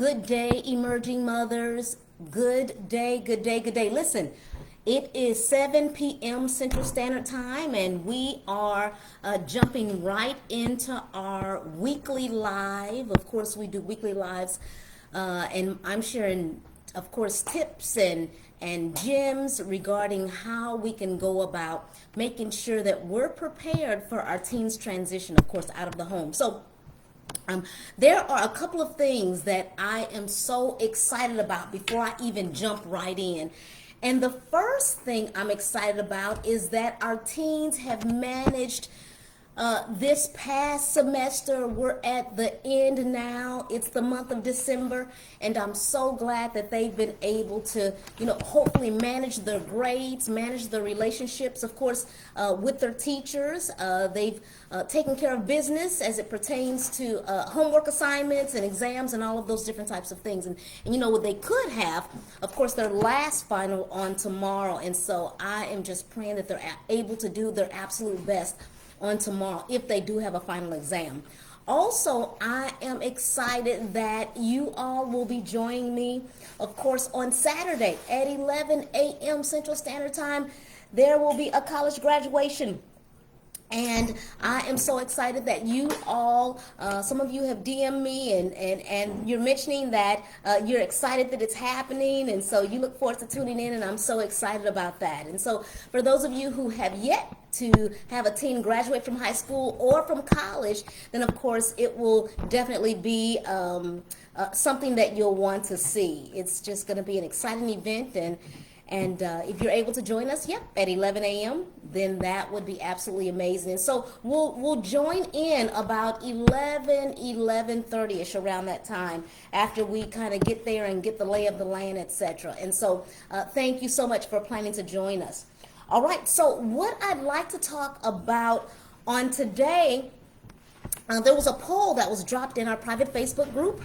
Good day, emerging mothers. Good day, good day, good day. Listen, it is 7 p.m. Central Standard Time, and we are jumping right into our weekly live. Of course, we do weekly lives, and I'm sharing, of course, tips and gems regarding how we can go about making sure that we're prepared for our teens' transition, of course, out of the home. So there are a couple of things that I am so excited about before I even jump right in. And the first thing I'm excited about is that our teens have managed this past semester. We're at the end now. It's the month of December, and I'm so glad that they've been able to, hopefully manage their grades, manage their relationships, of course, with their teachers. They've taken care of business as it pertains to homework assignments and exams and all of those different types of things. And what they could have, of course, their last final on tomorrow. And so I am just praying that they're able to do their absolute best on tomorrow if they do have a final exam. Also, I am excited that you all will be joining me, of course, on Saturday at 11 a.m. Central Standard Time. There will be a college graduation. And I am so excited that you all, some of you have DM'd me and you're mentioning that you're excited that it's happening. And so you look forward to tuning in, and I'm so excited about that. And so for those of you who have yet to have a teen graduate from high school or from college, then of course it will definitely be something that you'll want to see. It's just going to be an exciting event, and if you're able to join us, at 11 a.m., then that would be absolutely amazing. And so we'll join in about 11:30ish around that time, after we kind of get there and get the lay of the land, etc. And so thank you so much for planning to join us. All right, so what I'd like to talk about on today, there was a poll that was dropped in our private Facebook group,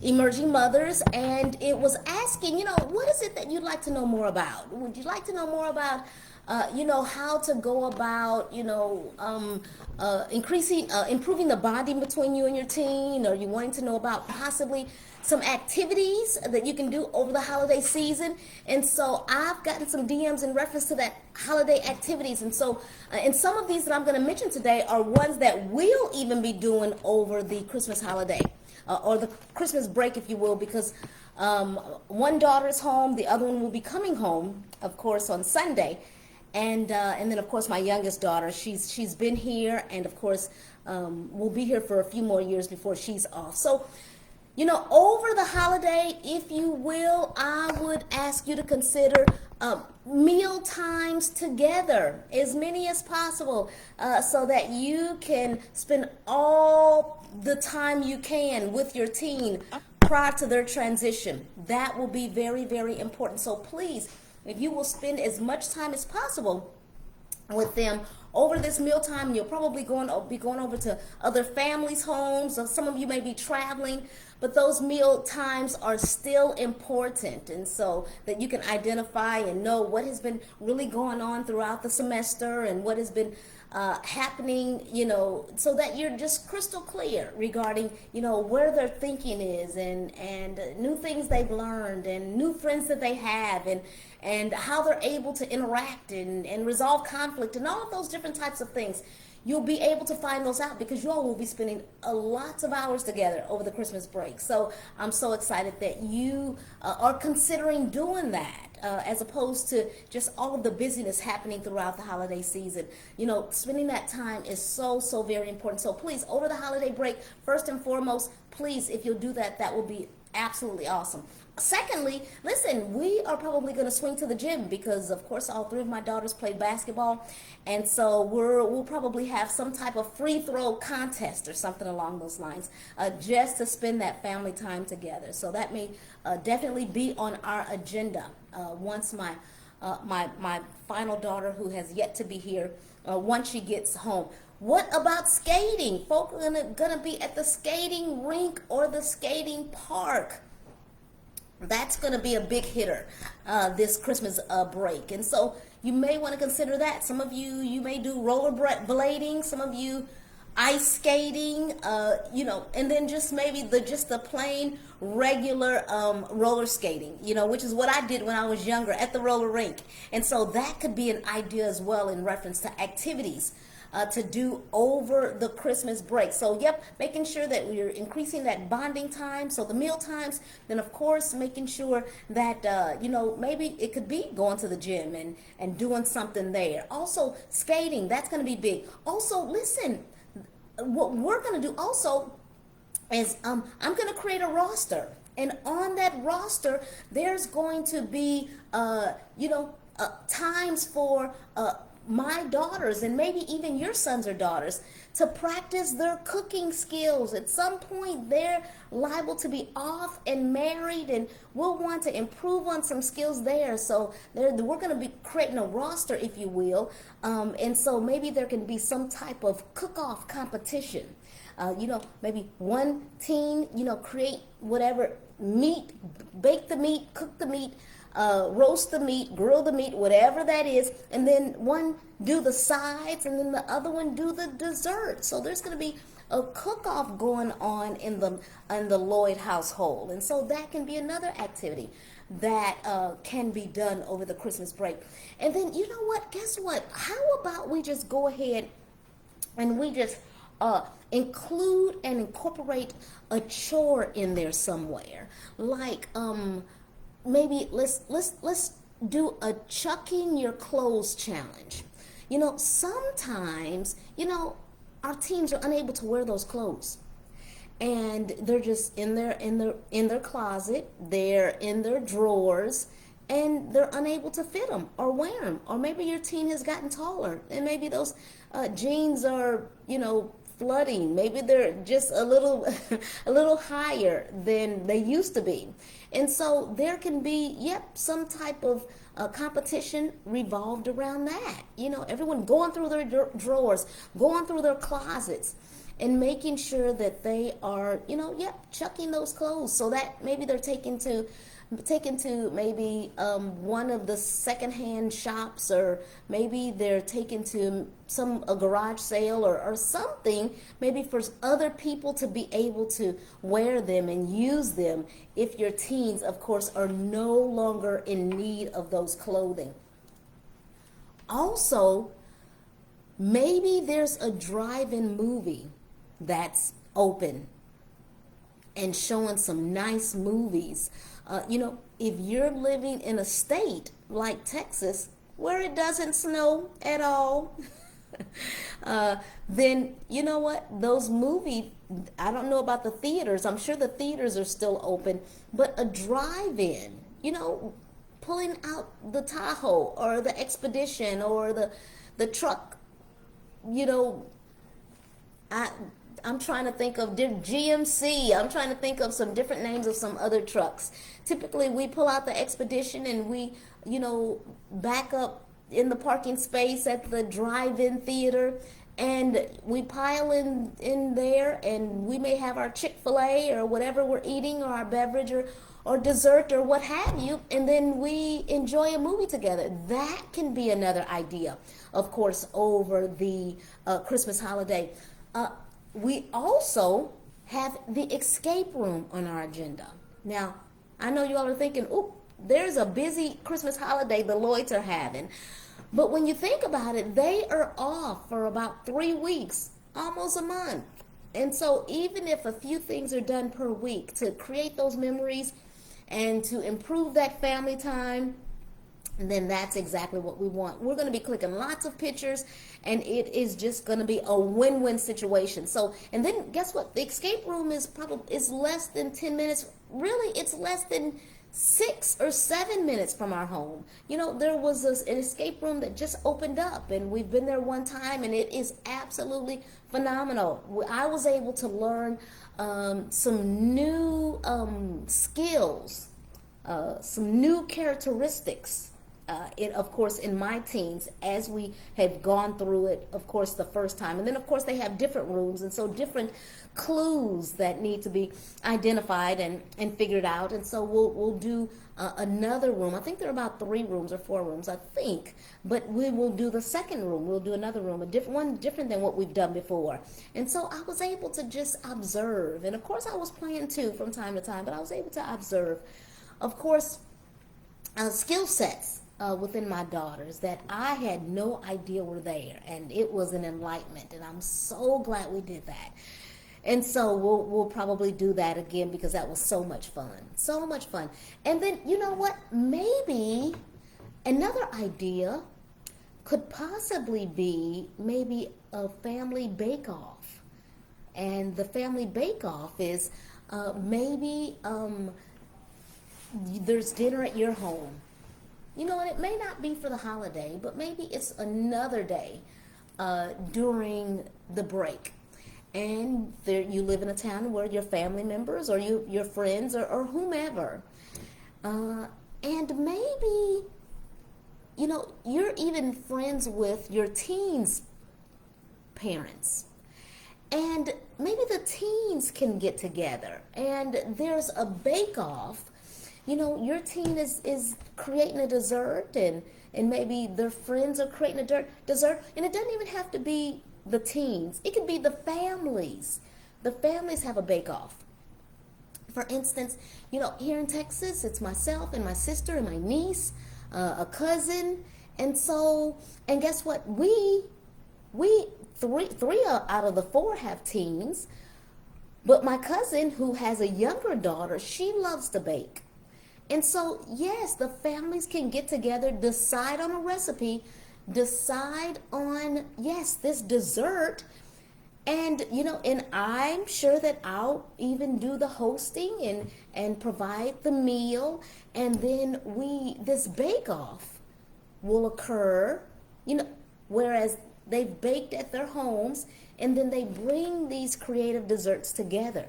Emerging Mothers, and it was asking, what is it that you'd like to know more about? Would you like to know more about, how to go about, improving the bonding between you and your teen? Or you wanting to know about possibly some activities that you can do over the holiday season? And so I've gotten some DMs in reference to that holiday activities. And so, and some of these that I'm going to mention today are ones that we'll even be doing over the Christmas holiday. Or the Christmas break, if you will, because one daughter is home, the other one will be coming home, of course, on Sunday, and then of course my youngest daughter, she's been here, and of course will be here for a few more years before she's off. So, over the holiday, if you will, I would ask you to consider meal times together, as many as possible, so that you can spend all the time you can with your teen prior to their transition. That will be very, very important. So please, if you will spend as much time as possible with them over this mealtime, you'll probably be going over to other families' homes, or some of you may be traveling, but those meal times are still important, and so that you can identify and know what has been really going on throughout the semester and what has been happening, so that you're just crystal clear regarding, where their thinking is, and new things they've learned, and new friends that they have, and how they're able to interact and resolve conflict, and all of those different types of things. You'll be able to find those out because you all will be spending lots of hours together over the Christmas break. So I'm so excited that you are considering doing that, as opposed to just all of the busyness happening throughout the holiday season. Spending that time is so, so very important. So please, over the holiday break, first and foremost, please, if you'll do that, that will be absolutely awesome. Secondly, listen, we are probably going to swing to the gym because, of course, all three of my daughters play basketball, and so we'll probably have some type of free throw contest or something along those lines, just to spend that family time together. So that may definitely be on our agenda once my final daughter, who has yet to be here, once she gets home. What about skating? Folks are gonna be at the skating rink or the skating park. That's going to be a big hitter this Christmas break. And so you may want to consider that. Some of you may do roller blading. Some of you ice skating, you know, and then just maybe the plain regular roller skating, you know, which is what I did when I was younger at the roller rink. And so that could be an idea as well in reference to activities to do over the Christmas break. So yep, making sure that we're increasing that bonding time, so the meal times. Then of course making sure that you know, maybe it could be going to the gym and doing something there. Also skating, that's going to be big. Also listen, what we're going to do also is I'm going to create a roster, and on that roster there's going to be you know, times for my daughters, and maybe even your sons or daughters, to practice their cooking skills. At some point they're liable to be off and married, and we'll want to improve on some skills there. So we're going to be creating a roster, if you will, and so maybe there can be some type of cook-off competition. You know, maybe one teen, you know, create whatever meat, bake the meat, cook the meat, roast the meat, grill the meat, whatever that is, and then one do the sides, and then the other one do the dessert. So there's going to be a cook-off going on in the Lloyd household, and so that can be another activity that can be done over the Christmas break. And then, you know what? Guess what? How about we just go ahead and we just include and incorporate a chore in there somewhere, like maybe let's do a chucking your clothes challenge. You know, sometimes, you know, our teens are unable to wear those clothes, and they're just in their closet, they're in their drawers, and they're unable to fit them or wear them. Or maybe your teen has gotten taller, and maybe those jeans are, you know, flooding. Maybe they're just a little a little higher than they used to be. And so there can be, yep, some type of competition revolved around that. You know, everyone going through their drawers, going through their closets, and making sure that they are, you know, yep, chucking those clothes, so that maybe they're taken to maybe one of the secondhand shops, or maybe they're taken to a garage sale or something, maybe for other people to be able to wear them and use them, if your teens, of course, are no longer in need of those clothing. Also, maybe there's a drive-in movie that's open and showing some nice movies. You know, if you're living in a state like Texas where it doesn't snow at all, then you know what? Those movies, I don't know about the theaters. I'm sure the theaters are still open, but a drive-in, you know, pulling out the Tahoe or the Expedition or the truck, you know, I'm trying to think of GMC. I'm trying to think of some different names of some other trucks. Typically, we pull out the Expedition and we, you know, back up in the parking space at the drive-in theater, and we pile in there, and we may have our Chick-fil-A or whatever we're eating, or our beverage or dessert or what have you, and then we enjoy a movie together. That can be another idea, of course, over the Christmas holiday. We also have the escape room on our agenda. Now, I know you all are thinking, oh, there's a busy Christmas holiday the Lloyds are having. But when you think about it, they are off for about 3 weeks, almost a month. And so even if a few things are done per week to create those memories and to improve that family time, then that's exactly what we want. We're going to be clicking lots of pictures, and it is just going to be a win-win situation. So, and then guess what? The escape room is less than 10 minutes. Really, it's less than 6 or 7 minutes from our home. You know, there was an escape room that just opened up, and we've been there one time, and it is absolutely phenomenal. I was able to learn some new skills, some new characteristics it, of course, in my teens, as we have gone through it, of course, the first time. And then, of course, they have different rooms, and so different clues that need to be identified and figured out. And so we'll do another room. I think there are about 3 rooms or 4 rooms, I think. But we will do the second room. We'll do another room, one different than what we've done before. And so I was able to just observe. And, of course, I was playing, too, from time to time. But I was able to observe, of course, skill sets within my daughters that I had no idea were there, and it was an enlightenment, and I'm so glad we did that. And so we'll probably do that again, because that was so much fun. And then, you know what, maybe another idea could possibly be maybe a family bake-off. And the family bake-off is maybe there's dinner at your home. You know, and it may not be for the holiday, but maybe it's another day during the break. And there, you live in a town where your family members or your friends or whomever. And maybe, you know, you're even friends with your teens' parents. And maybe the teens can get together and there's a bake-off. You know, your teen is creating a dessert, and maybe their friends are creating a dessert, and it doesn't even have to be the teens. It could be the families. The families have a bake-off. For instance, you know, here in Texas, it's myself and my sister and my niece, a cousin, and guess what? Three out of the 4 have teens, but my cousin, who has a younger daughter, she loves to bake. And so, yes, the families can get together, decide on a recipe, decide on, yes, this dessert. And, you know, and I'm sure that I'll even do the hosting and provide the meal. And then this bake-off will occur, you know, whereas they've baked at their homes, and then they bring these creative desserts together.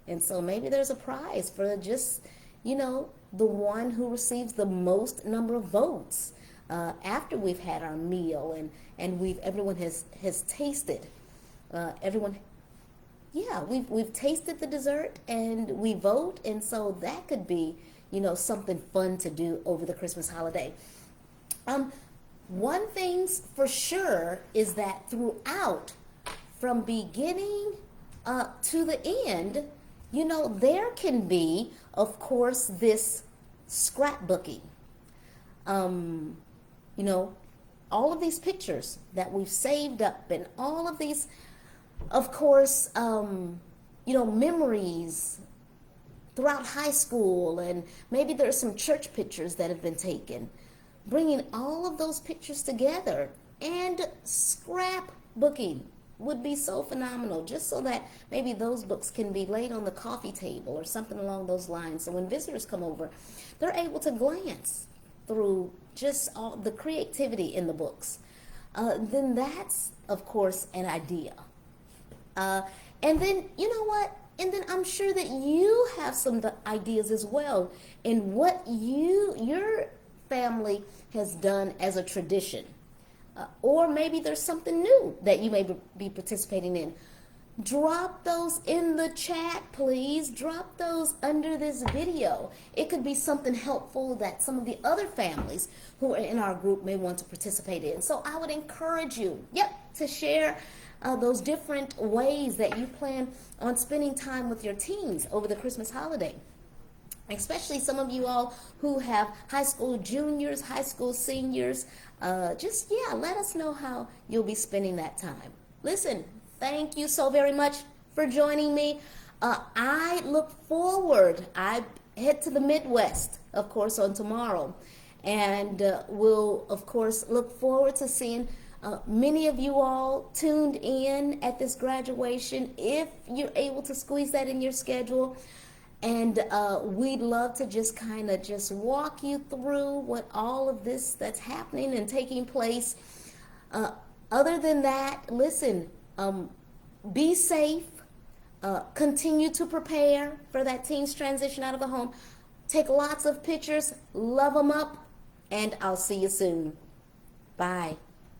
And so maybe there's a prize for just, you know, the one who receives the most number of votes after we've had our meal and everyone has tasted. We've tasted the dessert and we vote, and so that could be, you know, something fun to do over the Christmas holiday. One thing's for sure is that throughout, from beginning to the end, you know, there can be, of course, this scrapbooking. You know, all of these pictures that we've saved up, and all of these, of course, you know, memories throughout high school, and maybe there's some church pictures that have been taken. Bringing all of those pictures together and scrapbooking would be so phenomenal, just so that maybe those books can be laid on the coffee table or something along those lines. So when visitors come over, they're able to glance through just all the creativity in the books. Then that's, of course, an idea. And then, you know what? And then I'm sure that you have some ideas as well in what your family has done as a tradition. Or maybe there's something new that you may be participating in. Drop those in the chat, please. Drop those under this video. It could be something helpful that some of the other families who are in our group may want to participate in. So I would encourage you, to share those different ways that you plan on spending time with your teens over the Christmas holiday. Especially some of you all who have high school juniors, high school seniors. Let us know how you'll be spending that time. Listen, thank you so very much for joining me. I look forward. I head to the Midwest, of course, on tomorrow. And we'll, of course, look forward to seeing many of you all tuned in at this graduation, if you're able to squeeze that in your schedule. And we'd love to just kind of just walk you through what all of this that's happening and taking place. Other than that, listen, be safe. Continue to prepare for that teen's transition out of the home. Take lots of pictures. Love them up. and I'll see you soon. Bye.